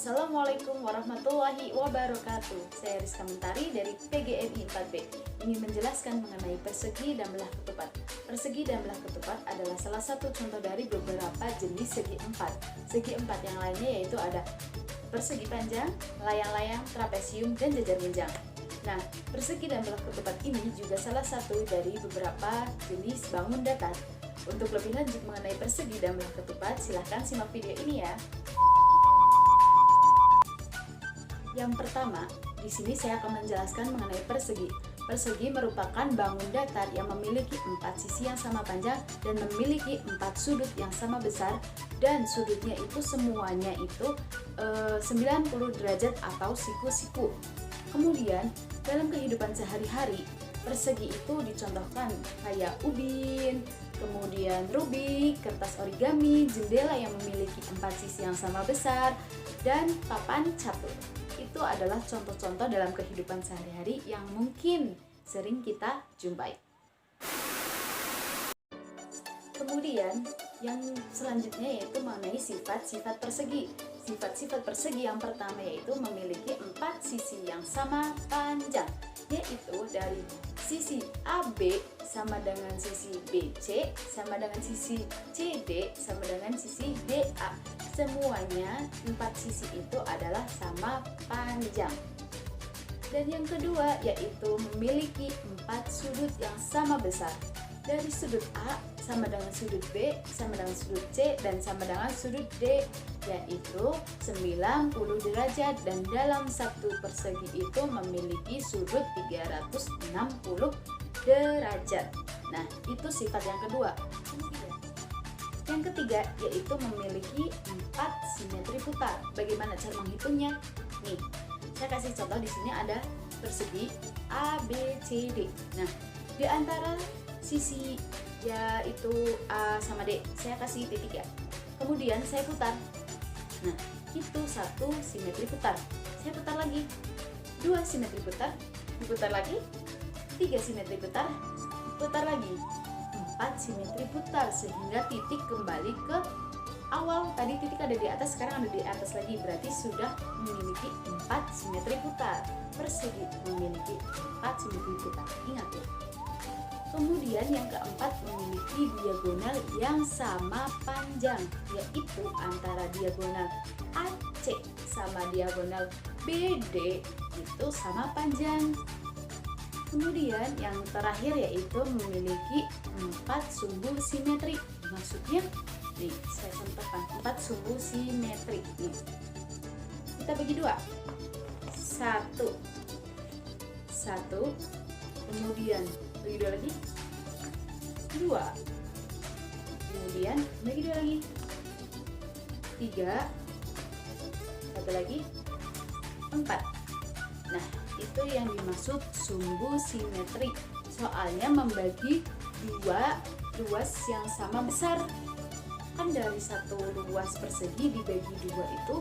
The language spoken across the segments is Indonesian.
Assalamualaikum warahmatullahi wabarakatuh. Saya Rizka Mentari dari PGMI 4B. Ingin menjelaskan mengenai persegi dan belah ketupat. Persegi dan belah ketupat adalah salah satu contoh dari beberapa jenis segi empat. Segi empat yang lainnya yaitu ada persegi panjang, layang-layang, trapesium, dan jajar genjang. Nah, persegi dan belah ketupat ini juga salah satu dari beberapa jenis bangun datar. Untuk lebih lanjut mengenai persegi dan belah ketupat, silahkan simak video ini ya. Yang pertama, di sini saya akan menjelaskan mengenai persegi. Persegi merupakan bangun datar yang memiliki 4 sisi yang sama panjang dan memiliki 4 sudut yang sama besar, dan sudutnya itu semuanya itu 90 derajat atau siku-siku. Kemudian, dalam kehidupan sehari-hari, persegi itu dicontohkan kayak ubin, kemudian rubik, kertas origami, jendela yang memiliki 4 sisi yang sama besar, dan papan catur. Itu adalah contoh-contoh dalam kehidupan sehari-hari yang mungkin sering kita jumpai. Kemudian yang selanjutnya yaitu mengenai sifat-sifat persegi. Sifat-sifat persegi yang pertama yaitu memiliki 4 sisi yang sama panjang, yaitu dari sisi AB sama dengan sisi BC sama dengan sisi CD sama dengan sisi DA. Semuanya 4 sisi itu adalah sama panjang. Dan yang kedua yaitu memiliki 4 sudut yang sama besar. Dari sudut A sama dengan sudut B sama dengan sudut C dan sama dengan sudut D, yaitu 90 derajat, dan dalam satu persegi itu memiliki sudut 360 derajat. Nah, itu sifat yang kedua. Yang ketiga yaitu memiliki 4 simetri putar. Bagaimana cara menghitungnya? Nih, saya kasih contoh. Di sini ada persegi A, B, C, D. Nah, di antara sisi yaitu A sama D, saya kasih titik ya. Kemudian saya putar. Nah, itu 1 simetri putar. Saya putar lagi. 2 simetri putar. Diputar lagi. 3 simetri putar. Putar lagi. 4 simetri putar sehingga titik kembali ke awal. Tadi titik ada di atas, sekarang ada di atas lagi, berarti sudah memiliki 4 simetri putar. Persegi memiliki 4 simetri putar, ingat ya. Kemudian yang keempat memiliki diagonal yang sama panjang, yaitu antara diagonal AC sama diagonal BD itu sama panjang. Kemudian yang terakhir yaitu memiliki 4 sumbu simetri. Maksudnya, nih saya contohkan 4 sumbu simetri. Nih, kita bagi dua. Satu, kemudian bagi dua lagi. 2, kemudian bagi 2 lagi. 3, satu lagi. 4. Nah, itu yang dimaksud sumbu simetri. Soalnya membagi 2 ruas yang sama besar. Kan dari satu ruas persegi dibagi 2 itu,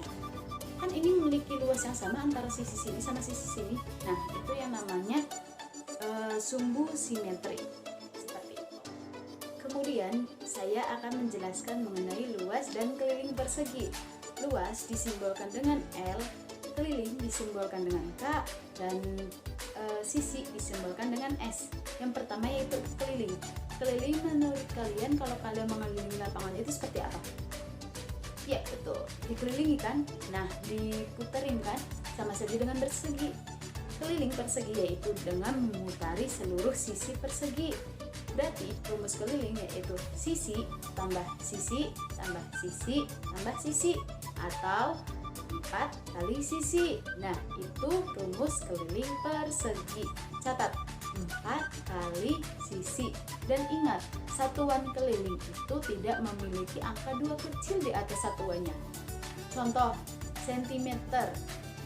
kan ini memiliki luas yang sama antara sisi sini sama sisi sini. Nah, itu yang namanya sumbu simetri. Seperti itu. Kemudian saya akan menjelaskan mengenai luas dan keliling persegi. Luas disimbolkan dengan L, keliling disimbolkan dengan K, dan sisi disimbolkan dengan S. Yang pertama yaitu keliling. Keliling menurut kalian kalau kalian mengelilingi lapangan itu seperti apa? Ya betul, dikelilingi kan? Nah, diputerin kan? Sama saja dengan persegi. Keliling persegi yaitu dengan memutari seluruh sisi persegi. Berarti rumus keliling yaitu sisi tambah sisi tambah sisi tambah sisi, atau 4 kali sisi. Nah, itu rumus keliling persegi. Catat, 4 kali sisi. Dan ingat, satuan keliling itu tidak memiliki angka 2 kecil di atas satuannya. Contoh, sentimeter.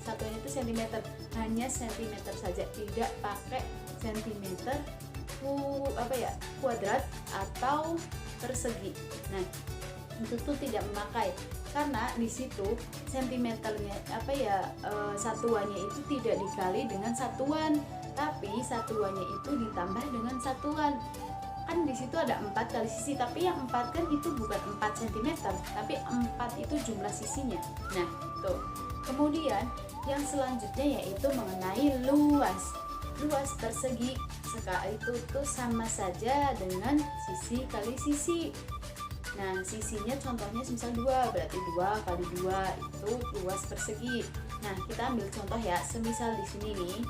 Satuannya itu sentimeter, hanya sentimeter saja, tidak pakai sentimeter kuadrat atau persegi. Nah, itu tuh tidak memakai, karena di situ sentimeternya satuannya itu tidak dikali dengan satuan, tapi satuannya itu ditambah dengan satuan. Kan kan di situ ada 4 kali sisi, tapi yang 4 kan itu bukan 4 cm, tapi 4 itu jumlah sisinya. Nah, tuh. Kemudian yang selanjutnya yaitu mengenai luas. Luas persegi itu tuh sama saja dengan sisi kali sisi. Nah, sisinya contohnya misal 2, berarti 2 kali 2 itu luas persegi. Nah, kita ambil contoh ya, semisal di sini nih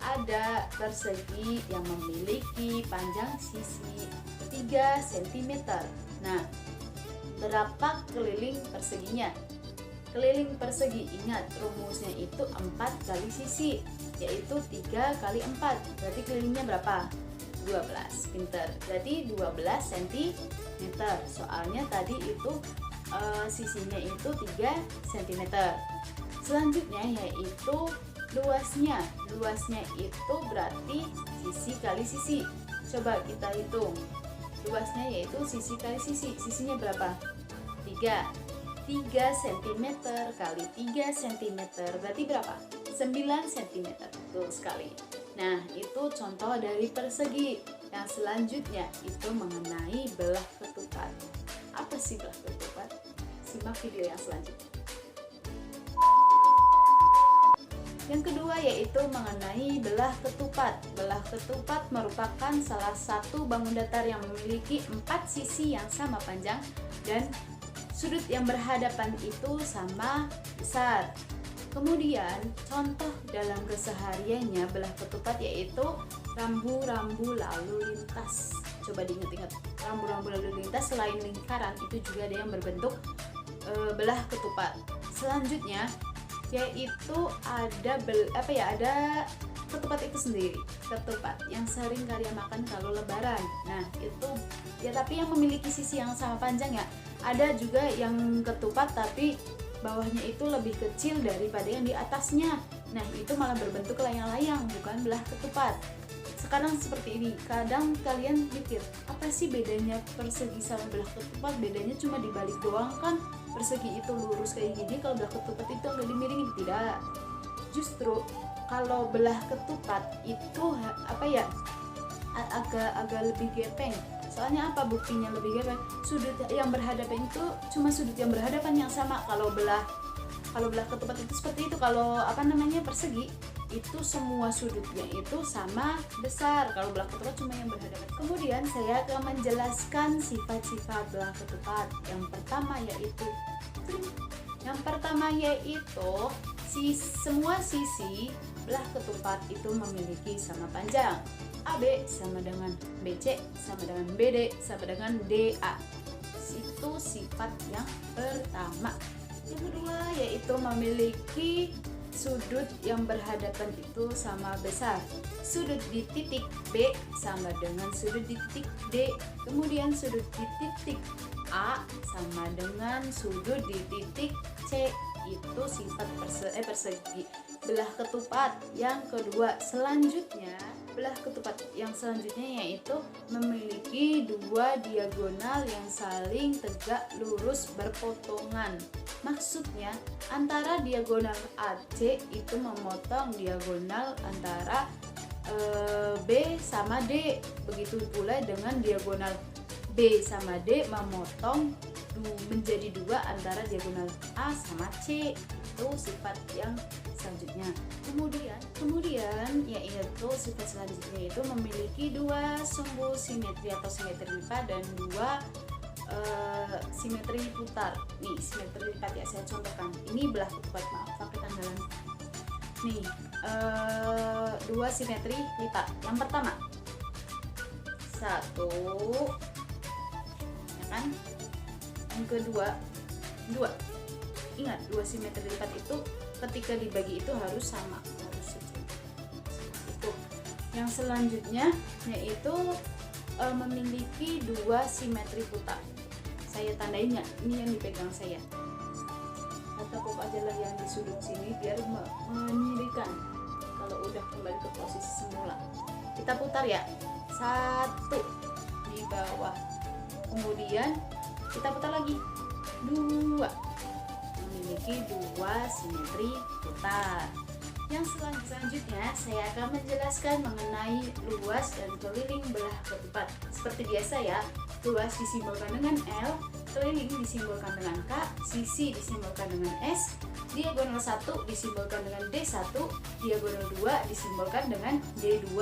ada persegi yang memiliki panjang sisi 3 cm. Nah, berapa keliling perseginya? Keliling persegi, ingat rumusnya itu 4 kali sisi, yaitu 3 kali 4. Berarti kelilingnya berapa? 12. Pinter. Berarti 12 cm. Soalnya tadi itu sisinya itu 3 cm. Selanjutnya yaitu luasnya. Luasnya itu berarti sisi kali sisi. Coba kita hitung. Luasnya yaitu sisi kali sisi. Sisinya berapa? 3 cm kali 3 cm berarti berapa? 9 cm. Betul sekali. Nah, itu contoh dari persegi. Yang selanjutnya itu mengenai belah ketupat. Apa sih belah ketupat? Simak video yang selanjutnya. Yang kedua yaitu mengenai belah ketupat. Belah ketupat merupakan salah satu bangun datar yang memiliki 4 sisi yang sama panjang dan sudut yang berhadapan itu sama besar. Kemudian contoh dalam kesehariannya belah ketupat yaitu rambu-rambu lalu lintas. Coba diingat-ingat, rambu-rambu lalu lintas selain lingkaran itu juga ada yang berbentuk belah ketupat. Selanjutnya yaitu ada ada ketupat itu sendiri, ketupat yang sering kalian makan kalau lebaran. Nah, itu ya, tapi yang memiliki sisi yang sama panjang ya. Ada juga yang ketupat tapi bawahnya itu lebih kecil daripada yang di atasnya. Nah, itu malah berbentuk layang-layang, bukan belah ketupat. Sekarang seperti ini, kadang kalian pikir, apa sih bedanya persegi sama belah ketupat? Bedanya cuma di balik doang kan? Persegi itu lurus kayak gini, kalau belah ketupat itu agak dimiringin. Tidak. Justru kalau belah ketupat itu agak lebih gepeng. Soalnya apa buktinya lebih gepeng? Sudut yang berhadapan itu cuma sudut yang berhadapan yang sama. Kalau belah ketupat itu seperti itu. Kalau persegi itu semua sudutnya itu sama besar. Kalau belah ketupat cuma yang berhadapan. Kemudian saya akan menjelaskan sifat-sifat belah ketupat. Yang pertama yaitu semua sisi belah ketupat itu memiliki sama panjang. AB sama dengan BC sama dengan BD sama dengan DA. Itu sifat yang pertama. Yang kedua yaitu memiliki sudut yang berhadapan itu sama besar. Sudut di titik B sama dengan sudut di titik D. Kemudian sudut di titik A sama dengan sudut di titik C. Itu sifat persegi belah ketupat. Yang kedua belah ketupat yang selanjutnya yaitu memiliki dua diagonal yang saling tegak lurus berpotongan. Maksudnya antara diagonal AC itu memotong diagonal antara B sama D. Begitu pula dengan diagonal B sama D memotong menjadi dua antara diagonal A sama C. Itu sifat yang selanjutnya. Kemudian yaitu sifat selanjutnya itu memiliki dua sumbu simetri atau simetri lipat dan dua simetri putar. Nih, simetri lipat ya, saya contohkan. Ini belah ketupat, maaf pakai tanggalan. Nih, dua simetri lipat. Yang pertama, satu, ya kan? Yang kedua, dua. Ingat, dua simetri lipat itu ketika dibagi itu harus sama, harus itu. Yang selanjutnya yaitu memiliki dua simetri putar. Saya tandain ya, ini yang dipegang saya. Tekuk aja lah yang di sudut sini biar menyirikan. Kalau udah kembali ke posisi semula, kita putar ya. Satu di bawah, kemudian kita putar lagi. Dua, memiliki dua simetri putar. Yang selanjutnya saya akan menjelaskan mengenai luas dan keliling belah ketupat. Seperti biasa ya, luas disimbolkan dengan L, keliling disimbolkan dengan K, sisi disimbolkan dengan S, diagonal 1 disimbolkan dengan D1, diagonal 2 disimbolkan dengan D2.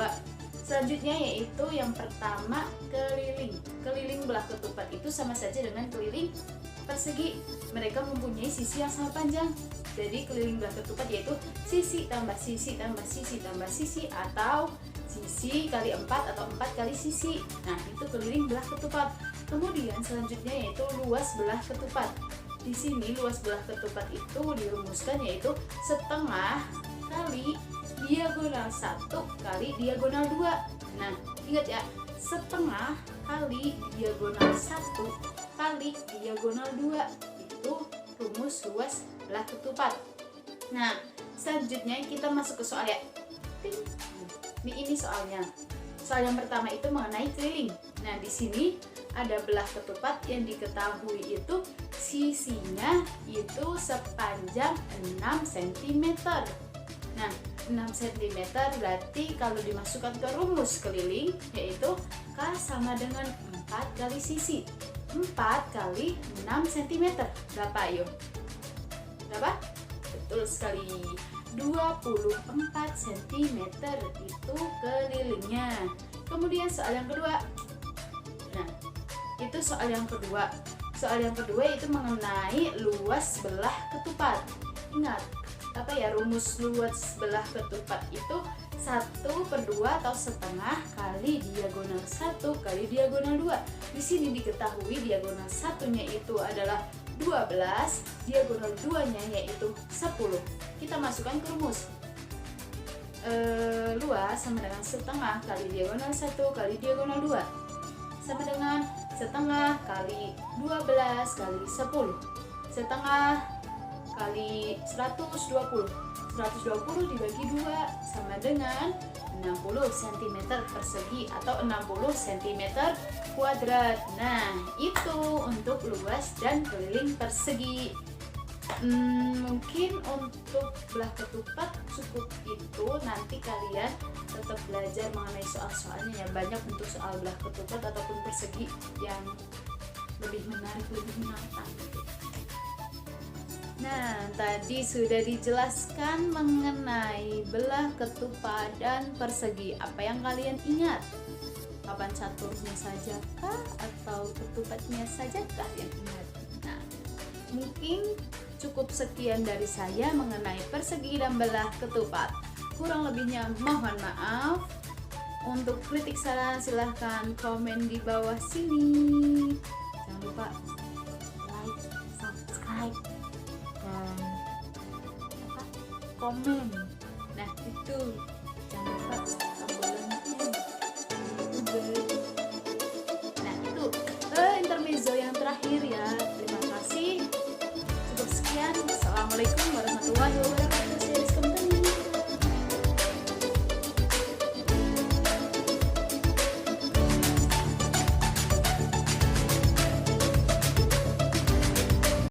Selanjutnya yaitu yang pertama keliling. Keliling belah ketupat itu sama saja dengan keliling persegi. Mereka mempunyai sisi yang sama panjang. Jadi keliling belah ketupat yaitu sisi tambah sisi tambah sisi tambah sisi, atau sisi kali 4 atau 4 kali sisi. Nah, itu keliling belah ketupat. Kemudian selanjutnya yaitu luas belah ketupat. Di sini luas belah ketupat itu dirumuskan yaitu setengah kali diagonal 1 kali diagonal 2. Nah, ingat ya, setengah kali diagonal 1 kali diagonal 2 itu rumus luas belah ketupat. Nah, selanjutnya kita masuk ke soal ya. Ini soalnya. Soal yang pertama itu mengenai keliling. Nah, di sini ada belah ketupat yang diketahui itu sisinya itu sepanjang 6 cm. Nah, 6 cm berarti kalau dimasukkan ke rumus keliling yaitu K sama dengan 4 kali sisi. 4 kali 6 cm. Berapa ayo? Berapa? Betul sekali. 24 cm itu kelilingnya. Kemudian soal yang kedua. Nah, itu soal yang kedua. Soal yang kedua itu mengenai luas belah ketupat. Ingat, apa ya, rumus luas belah ketupat itu 1/2 atau setengah kali diagonal 1 kali diagonal 2. Di sini diketahui diagonal satunya itu adalah 12, diagonal 2-nya yaitu 10. Kita masukkan ke rumus. Luas sama dengan setengah kali diagonal 1 kali diagonal 2 sama dengan setengah kali 12 kali 10. Setengah kali 120. 120 dibagi 2 sama dengan 60 cm persegi atau 60 cm kuadrat. Nah, itu untuk luas dan keliling persegi. Mungkin untuk belah ketupat cukup itu. Nanti kalian tetap belajar mengenai soal-soalnya ya. Banyak untuk soal belah ketupat ataupun persegi yang lebih menarik, lebih menantang gitu. Nah, tadi sudah dijelaskan mengenai belah ketupat dan persegi. Apa yang kalian ingat? Papan caturnya sajakah atau ketupatnya sajakah yang ingat? Nah, mungkin cukup sekian dari saya mengenai persegi dan belah ketupat. Kurang lebihnya mohon maaf. Untuk kritik saran silahkan komen di bawah sini. Jangan lupa like, subscribe, dan komen. Nah, itu